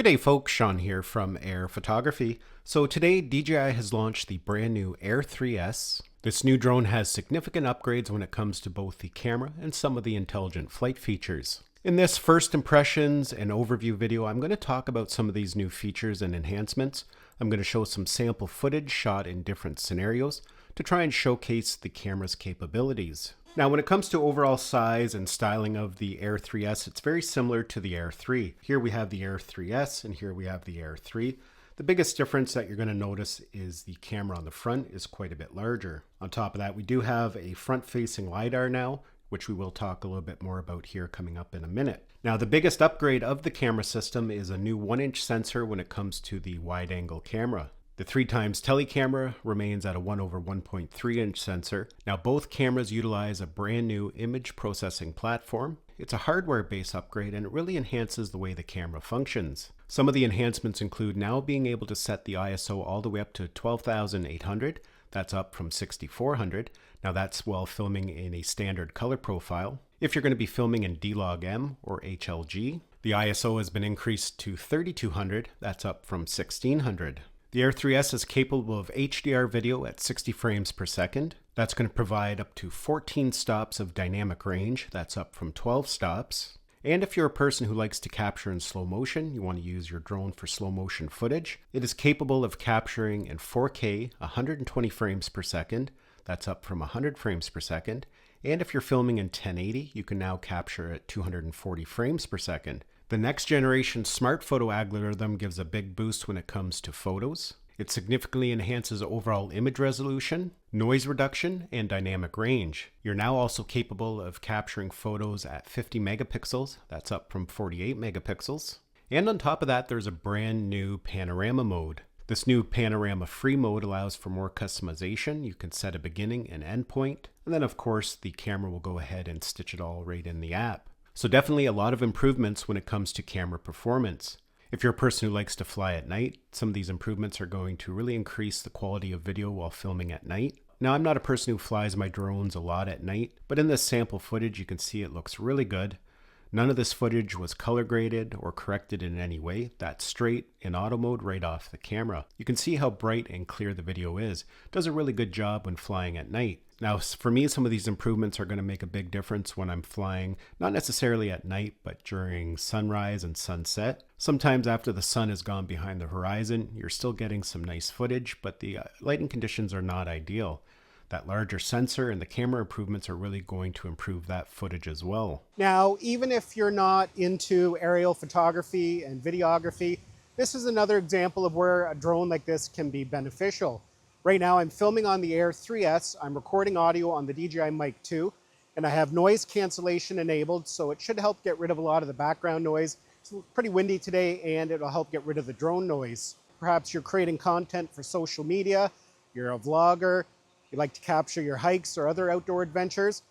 Good day folks, Sean here from Air Photography. So today DJI has launched the brand new Air 3S. This new drone has significant upgrades when it comes to both the camera and some of the intelligent flight features. In this first impressions and overview video, I'm going to talk about some of these new features and enhancements. I'm going to show some sample footage shot in different scenarios to try and showcase the camera's capabilities. Now, when it comes to overall size and styling of the Air 3S, it's very similar to the Air 3. Here we have the Air 3S and here we have the Air 3. The biggest difference that you're going to notice is the camera on the front is quite a bit larger. On top of that, we do have a front-facing LiDAR now, which we will talk a little bit more about here coming up in a minute. Now, the biggest upgrade of the camera system is a new 1-inch sensor when it comes to the wide-angle camera. The 3x tele camera remains at a 1/1.3-inch sensor. Now, both cameras utilize a brand new image processing platform. It's a hardware-based upgrade and it really enhances the way the camera functions. Some of the enhancements include now being able to set the ISO all the way up to 12,800. That's up from 6,400. Now that's while filming in a standard color profile. If you're going to be filming in D-Log-M or HLG, the ISO has been increased to 3,200. That's up from 1,600. The Air 3S is capable of HDR video at 60 frames per second. That's going to provide up to 14 stops of dynamic range. That's up from 12 stops. And if you're a person who likes to capture in slow motion, you want to use your drone for slow motion footage, it is capable of capturing in 4K 120 frames per second. That's up from 100 frames per second. And if you're filming in 1080, you can now capture at 240 frames per second. The next generation smart photo algorithm gives a big boost when it comes to photos. It significantly enhances overall image resolution, noise reduction, and dynamic range. You're now also capable of capturing photos at 50 megapixels. That's up from 48 megapixels. And on top of that, there's a brand new panorama mode. This new panorama free mode allows for more customization. You can set a beginning and end point. And then of course, the camera will go ahead and stitch it all right in the app. So definitely a lot of improvements when it comes to camera performance. If you're a person who likes to fly at night, some of these improvements are going to really increase the quality of video while filming at night. Now, I'm not a person who flies my drones a lot at night, but in this sample footage, you can see it looks really good. None of this footage was color graded or corrected in any way. That's straight in auto mode right off the camera. You can see how bright and clear the video is. It does a really good job when flying at night. Now, for me, some of these improvements are going to make a big difference when I'm flying, not necessarily at night, but during sunrise and sunset. Sometimes after the sun has gone behind the horizon, you're still getting some nice footage, but the lighting conditions are not ideal. That larger sensor and the camera improvements are really going to improve that footage as well. Now, even if you're not into aerial photography and videography, this is another example of where a drone like this can be beneficial. Right now I'm filming on the Air 3S, I'm recording audio on the DJI Mic 2, and I have noise cancellation enabled, so it should help get rid of a lot of the background noise. It's pretty windy today and it'll help get rid of the drone noise. Perhaps you're creating content for social media, you're a vlogger, you like to capture your hikes or other outdoor adventures.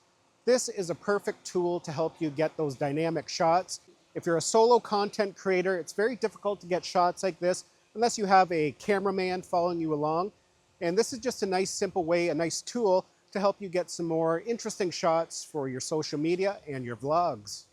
This is a perfect tool to help you get those dynamic shots. If you're a solo content creator, it's very difficult to get shots like this unless you have a cameraman following you along. And this is just a nice, simple way, a nice tool to help you get some more interesting shots for your social media and your vlogs.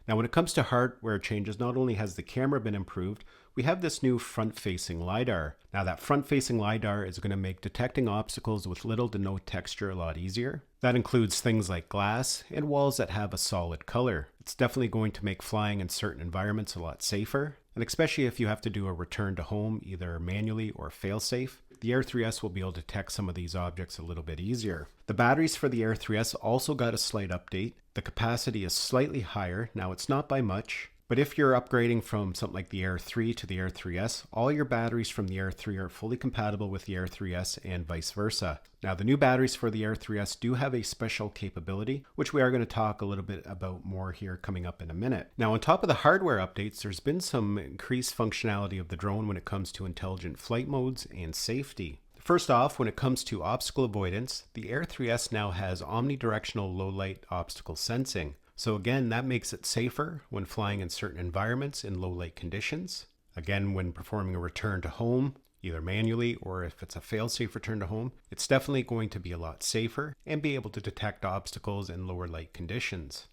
Now, when it comes to hardware changes, not only has the camera been improved, we have this new front-facing LiDAR. Now, that front-facing LiDAR is going to make detecting obstacles with little to no texture a lot easier. That includes things like glass and walls that have a solid color. It's definitely going to make flying in certain environments a lot safer, and especially if you have to do a return to home, either manually or fail-safe. The Air 3S will be able to detect some of these objects a little bit easier. The batteries for the Air 3S also got a slight update. The capacity is slightly higher. Now, it's not by much, but if you're upgrading from something like the Air 3 to the Air 3S, all your batteries from the Air 3 are fully compatible with the Air 3S and vice versa. Now, the new batteries for the Air 3S do have a special capability, which we are going to talk a little bit about more here coming up in a minute. Now, on top of the hardware updates, there's been some increased functionality of the drone when it comes to intelligent flight modes and safety. First off, when it comes to obstacle avoidance, the Air 3S now has omnidirectional low light obstacle sensing. So again, that makes it safer when flying in certain environments in low light conditions. Again, when performing a return to home, either manually or if it's a fail-safe return to home, it's definitely going to be a lot safer and be able to detect obstacles in lower light conditions.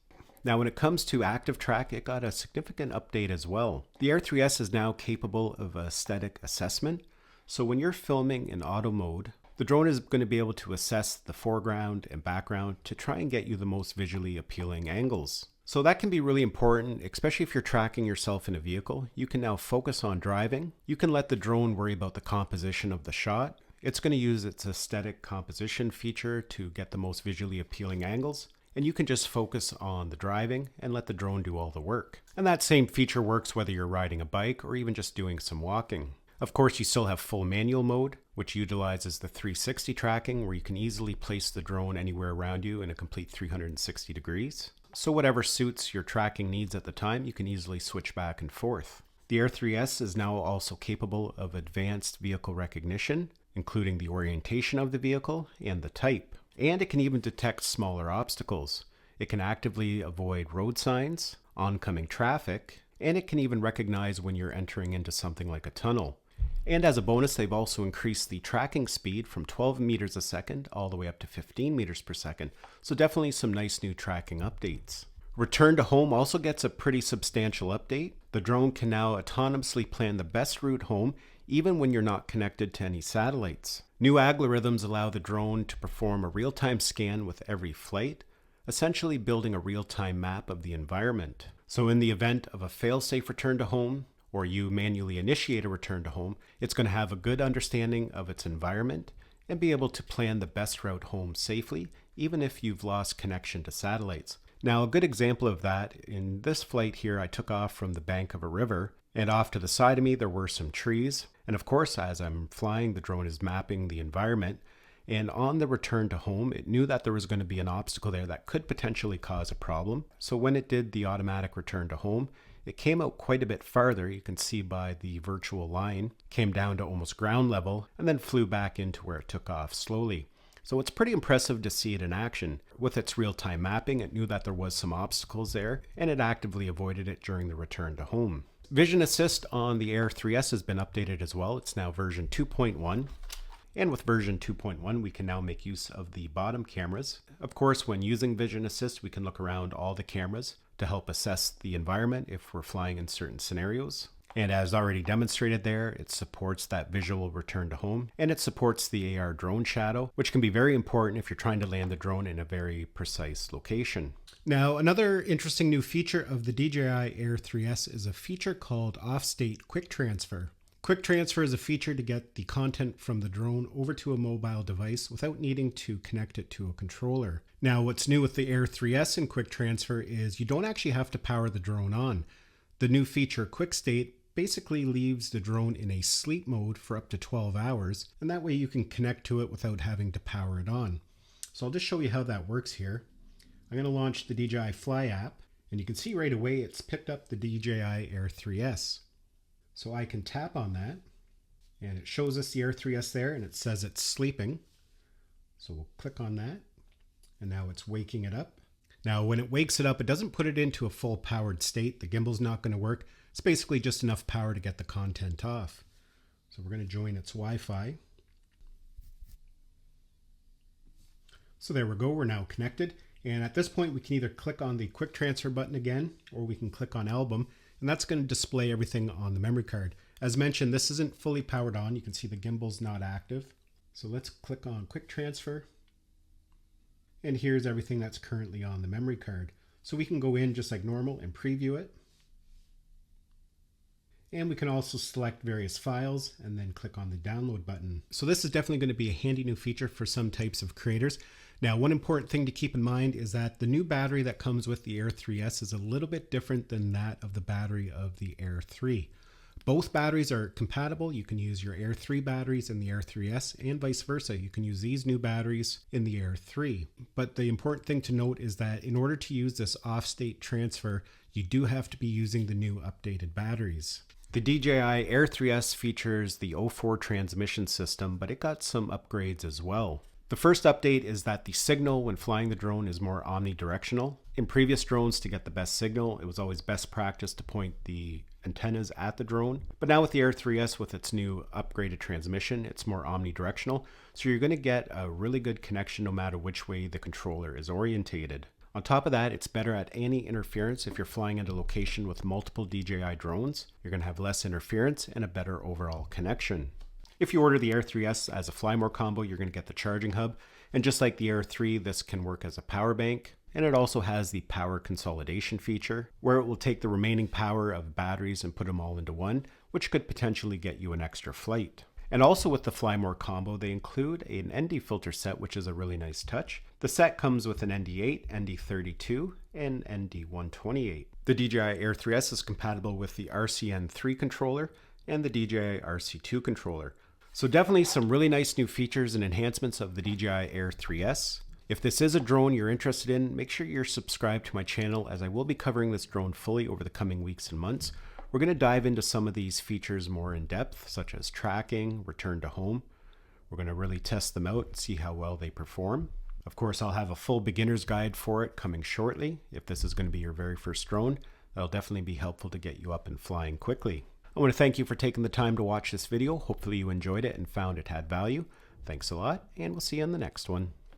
Now, when it comes to active track, it got a significant update as well. The Air 3S is now capable of aesthetic assessment. So when you're filming in auto mode, the drone is going to be able to assess the foreground and background to try and get you the most visually appealing angles. So that can be really important, especially if you're tracking yourself in a vehicle. You can now focus on driving. You can let the drone worry about the composition of the shot. It's going to use its aesthetic composition feature to get the most visually appealing angles. And you can just focus on the driving and let the drone do all the work. And that same feature works whether you're riding a bike or even just doing some walking. Of course, you still have full manual mode, which utilizes the 360 tracking, where you can easily place the drone anywhere around you in a complete 360 degrees. So whatever suits your tracking needs at the time, you can easily switch back and forth. The Air 3S is now also capable of advanced vehicle recognition, including the orientation of the vehicle and the type. And it can even detect smaller obstacles. It can actively avoid road signs, oncoming traffic, and it can even recognize when you're entering into something like a tunnel. And as a bonus, they've also increased the tracking speed from 12 meters a second all the way up to 15 meters per second. So definitely some nice new tracking updates. Return to home also gets a pretty substantial update. The drone can now autonomously plan the best route home, even when you're not connected to any satellites. New algorithms allow the drone to perform a real-time scan with every flight, essentially building a real-time map of the environment. So in the event of a fail-safe return to home, or you manually initiate a return to home, it's going to have a good understanding of its environment and be able to plan the best route home safely, even if you've lost connection to satellites. Now, a good example of that, in this flight here, I took off from the bank of a river, and off to the side of me there were some trees. And of course, as I'm flying, the drone is mapping the environment. And on the return to home, it knew that there was going to be an obstacle there that could potentially cause a problem. So when it did the automatic return to home, it came out quite a bit farther. You can see by the virtual line, came down to almost ground level, and then flew back into where it took off slowly. So it's pretty impressive to see it in action. With its real-time mapping, it knew that there was some obstacles there, and it actively avoided it during the return to home. Vision Assist on the Air 3S has been updated as well. It's now version 2.1. And with version 2.1, we can now make use of the bottom cameras. Of course, when using Vision Assist, we can look around all the cameras to help assess the environment if we're flying in certain scenarios. And as already demonstrated there, it supports that visual return to home, and it supports the AR drone shadow, which can be very important if you're trying to land the drone in a very precise location. Now, another interesting new feature of the DJI Air 3S is a feature called OffState Quick Transfer. Quick Transfer is a feature to get the content from the drone over to a mobile device without needing to connect it to a controller. Now, what's new with the Air 3S and Quick Transfer is you don't actually have to power the drone on. The new feature, Quick State, basically leaves the drone in a sleep mode for up to 12 hours, and that way you can connect to it without having to power it on. So I'll just show you how that works here. I'm going to launch the DJI Fly app, and you can see right away it's picked up the DJI Air 3S. So I can tap on that, and it shows us the Air 3S there, and it says it's sleeping. So we'll click on that, and now it's waking it up. Now when it wakes it up, it doesn't put it into a full powered state. The gimbal's not going to work. It's basically just enough power to get the content off. So we're going to join its Wi-Fi. So there we go, we're now connected. And at this point, we can either click on the quick transfer button again, or we can click on album, and that's going to display everything on the memory card. As mentioned, this isn't fully powered on. You can see the gimbal's not active. So let's click on quick transfer. And here's everything that's currently on the memory card. So we can go in just like normal and preview it. And we can also select various files and then click on the download button. So this is definitely going to be a handy new feature for some types of creators. Now, one important thing to keep in mind is that the new battery that comes with the Air 3S is a little bit different than that of the battery of the Air 3. Both batteries are compatible. You can use your Air 3 batteries in the Air 3S and vice versa. You can use these new batteries in the Air 3. But the important thing to note is that in order to use this off-state transfer, you do have to be using the new updated batteries. The DJI Air 3S features the 04 transmission system, but it got some upgrades as well. The first update is that the signal when flying the drone is more omnidirectional. In previous drones, to get the best signal, it was always best practice to point the antennas at the drone. But now with the Air 3S, with its new upgraded transmission, it's more omnidirectional. So you're going to get a really good connection no matter which way the controller is orientated. On top of that, it's better at any interference if you're flying at a location with multiple DJI drones. You're going to have less interference and a better overall connection. If you order the Air 3S as a Fly More combo, you're going to get the charging hub. And just like the Air 3, this can work as a power bank. And it also has the power consolidation feature, where it will take the remaining power of batteries and put them all into one, which could potentially get you an extra flight. And also with the Fly More combo, they include an ND filter set, which is a really nice touch. The set comes with an ND8, ND32, and ND128. The DJI Air 3S is compatible with the RCN3 controller and the DJI RC2 controller. So definitely some really nice new features and enhancements of the DJI Air 3S. If this is a drone you're interested in, make sure you're subscribed to my channel, as I will be covering this drone fully over the coming weeks and months. We're going to dive into some of these features more in depth, such as tracking, return to home. We're going to really test them out and see how well they perform. Of course, I'll have a full beginner's guide for it coming shortly. If this is going to be your very first drone, that'll definitely be helpful to get you up and flying quickly. I want to thank you for taking the time to watch this video. Hopefully you enjoyed it and found it had value. Thanks a lot, and we'll see you in the next one.